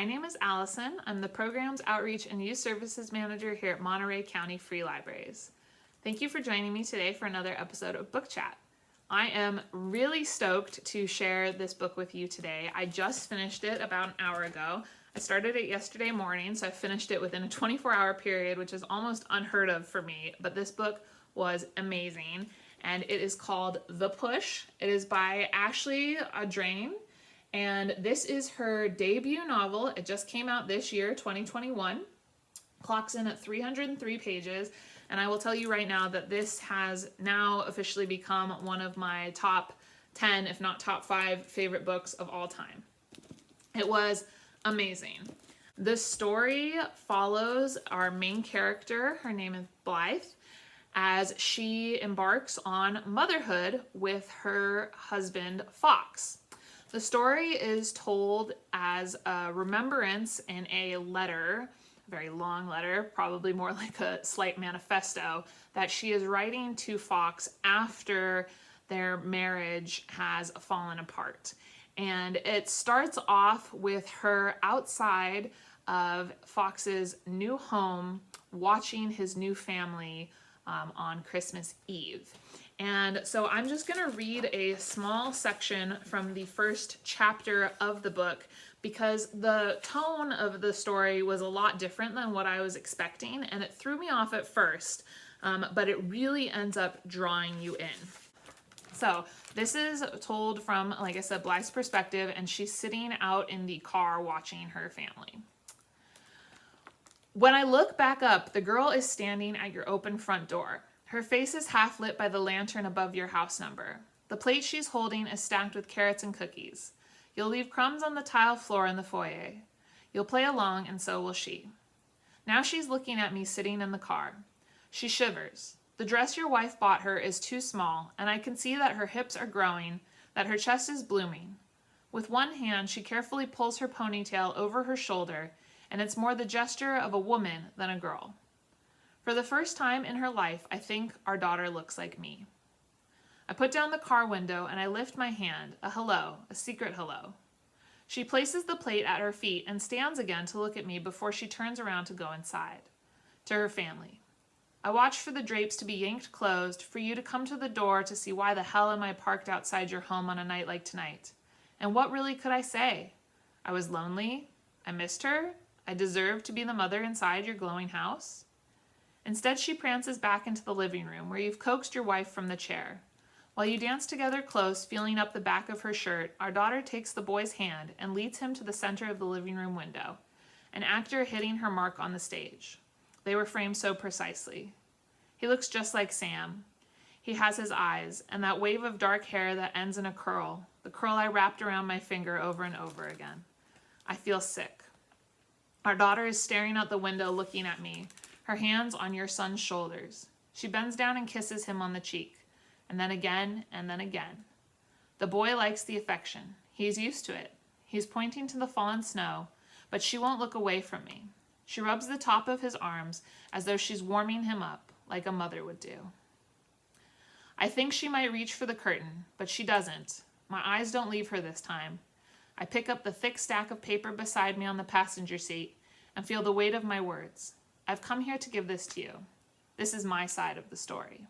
My name is Allison. I'm the Programs Outreach and Youth Services Manager here at Monterey County Free Libraries. Thank you for joining me today for another episode of Book Chat. I am really stoked to share this book with you today. I just finished it about an hour ago. I started it yesterday morning, so I finished it within a 24-hour period, which is almost unheard of for me, but this book was amazing, and it is called The Push. It is by Ashley Audrain, and this is her debut novel. It just came out this year, 2021. Clocks in at 303 pages, and I will tell you right now that this has now officially become one of my top 10, if not top 5 favorite books of all time. It was amazing. The story follows our main character, her name is Blythe, as she embarks on motherhood with her husband, Fox. The story is told as a remembrance in a letter, a very long letter, probably more like a slight manifesto, that she is writing to Fox after their marriage has fallen apart. And it starts off with her outside of Fox's new home, watching his new family on Christmas Eve. And so I'm just going to read a small section from the first chapter of the book because the tone of the story was a lot different than what I was expecting, and it threw me off at first, but it really ends up drawing you in. So this is told from, like I said, Blythe's perspective, and she's sitting out in the car watching her family. When I look back up, the girl is standing at your open front door. Her face is half lit by the lantern above your house number. The plate she's holding is stacked with carrots and cookies. You'll leave crumbs on the tile floor in the foyer. You'll play along, and so will she. Now she's looking at me sitting in the car. She shivers. The dress your wife bought her is too small, and I can see that her hips are growing, that her chest is blooming. With one hand, she carefully pulls her ponytail over her shoulder, and it's more the gesture of a woman than a girl. For the first time in her life, I think our daughter looks like me. I put down the car window and I lift my hand, a hello, a secret hello. She places the plate at her feet and stands again to look at me before she turns around to go inside, to her family. I watch for the drapes to be yanked closed, for you to come to the door to see why the hell am I parked outside your home on a night like tonight. And what really could I say? I was lonely. I missed her. I deserved to be the mother inside your glowing house. Instead, she prances back into the living room where you've coaxed your wife from the chair. While you dance together close, feeling up the back of her shirt, our daughter takes the boy's hand and leads him to the center of the living room window, an actor hitting her mark on the stage. They were framed so precisely. He looks just like Sam. He has his eyes and that wave of dark hair that ends in a curl, the curl I wrapped around my finger over and over again. I feel sick. Our daughter is staring out the window looking at me, her hands on your son's shoulders. She bends down and kisses him on the cheek, and then again, and then again. The boy likes the affection. He's used to it. He's pointing to the fallen snow, but she won't look away from me. She rubs the top of his arms as though she's warming him up, like a mother would do. I think she might reach for the curtain, but she doesn't. My eyes don't leave her this time. I pick up the thick stack of paper beside me on the passenger seat and feel the weight of my words. I've come here to give this to you. This is my side of the story.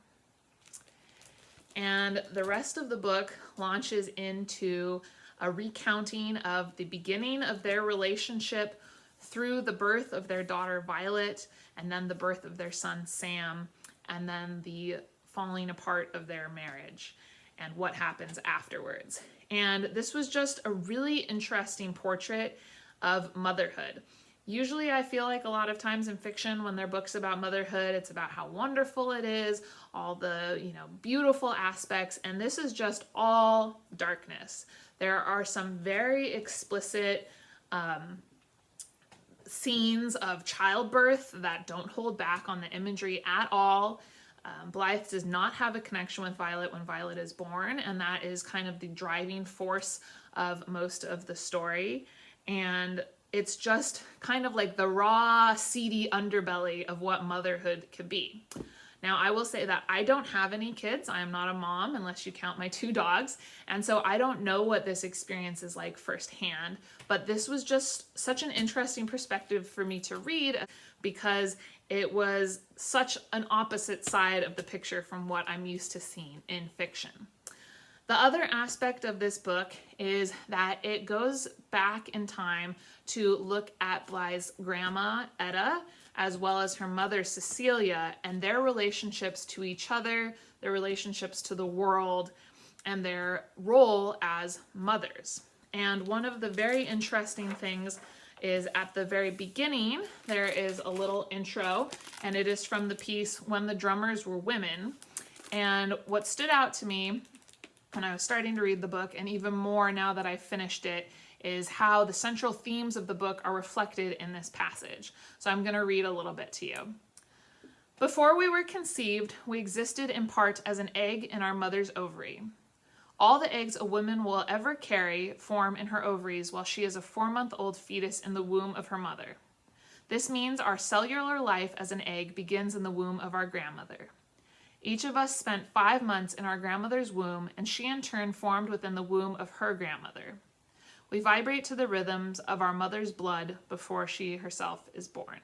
And the rest of the book launches into a recounting of the beginning of their relationship through the birth of their daughter Violet, and then the birth of their son Sam, and then the falling apart of their marriage and what happens afterwards. And this was just a really interesting portrait of motherhood. Usually I feel like a lot of times in fiction when there are books about motherhood, it's about how wonderful it is, all the, beautiful aspects, and this is just all darkness. There are some very explicit scenes of childbirth that don't hold back on the imagery at all. Blythe does not have a connection with Violet when Violet is born, and that is kind of the driving force of most of the story. And it's just kind of like the raw, seedy underbelly of what motherhood could be. Now, I will say that I don't have any kids. I am not a mom unless you count my 2 dogs. And so I don't know what this experience is like firsthand, but this was just such an interesting perspective for me to read because it was such an opposite side of the picture from what I'm used to seeing in fiction. The other aspect of this book is that it goes back in time to look at Blythe's grandma, Etta, as well as her mother, Cecilia, and their relationships to each other, their relationships to the world, and their role as mothers. And one of the very interesting things is at the very beginning, there is a little intro, and it is from the piece When the Drummers Were Women. And what stood out to me when I was starting to read the book, and even more now that I've finished it, is how the central themes of the book are reflected in this passage. So I'm going to read a little bit to you. Before we were conceived, we existed in part as an egg in our mother's ovary. All the eggs a woman will ever carry form in her ovaries while she is a 4-month-old fetus in the womb of her mother. This means our cellular life as an egg begins in the womb of our grandmother. Each of us spent 5 months in our grandmother's womb, and she in turn formed within the womb of her grandmother. We vibrate to the rhythms of our mother's blood before she herself is born.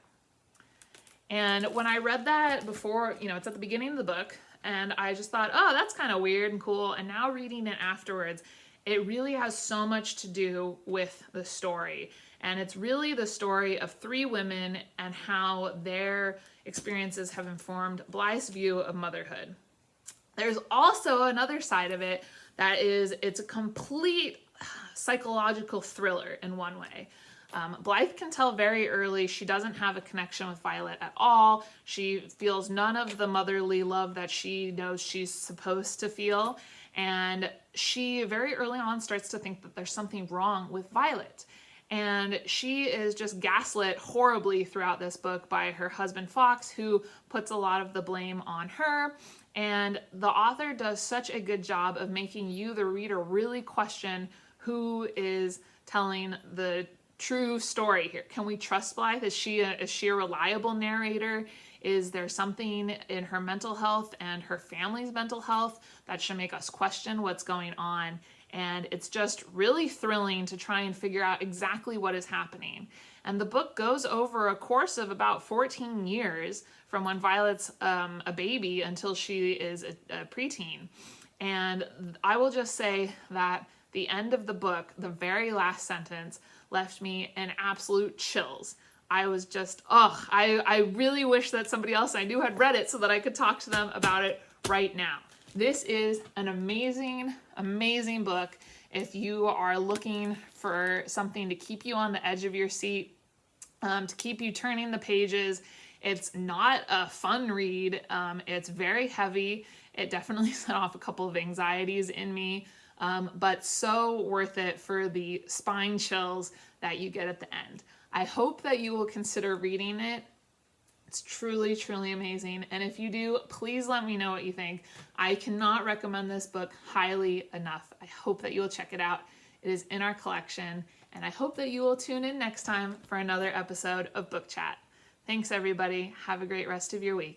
And when I read that before, it's at the beginning of the book, and I just thought, oh, that's kind of weird and cool. And now reading it afterwards, it really has so much to do with the story. And it's really the story of 3 women and how their experiences have informed Blythe's view of motherhood. There's also another side of it that is, it's a complete psychological thriller in one way. Blythe can tell very early she doesn't have a connection with Violet at all. She feels none of the motherly love that she knows she's supposed to feel. And she very early on starts to think that there's something wrong with Violet. And she is just gaslit horribly throughout this book by her husband Fox, who puts a lot of the blame on her. And the author does such a good job of making you, the reader, really question who is telling the true story here. Can we trust Blythe? Is she a reliable narrator? Is there something in her mental health and her family's mental health that should make us question what's going on? And it's just really thrilling to try and figure out exactly what is happening. And the book goes over a course of about 14 years from when Violet's a baby until she is a preteen. And I will just say that the end of the book, the very last sentence, left me in absolute chills. I was just, I really wish that somebody else I knew had read it so that I could talk to them about it right now. This is an amazing, amazing book. If you are looking for something to keep you on the edge of your seat, to keep you turning the pages, it's not a fun read. It's very heavy. It definitely set off a couple of anxieties in me, but so worth it for the spine chills that you get at the end. I hope that you will consider reading it. It's truly, truly amazing. And if you do, please let me know what you think. I cannot recommend this book highly enough. I hope that you will check it out. It is in our collection. And I hope that you will tune in next time for another episode of Book Chat. Thanks, everybody. Have a great rest of your week.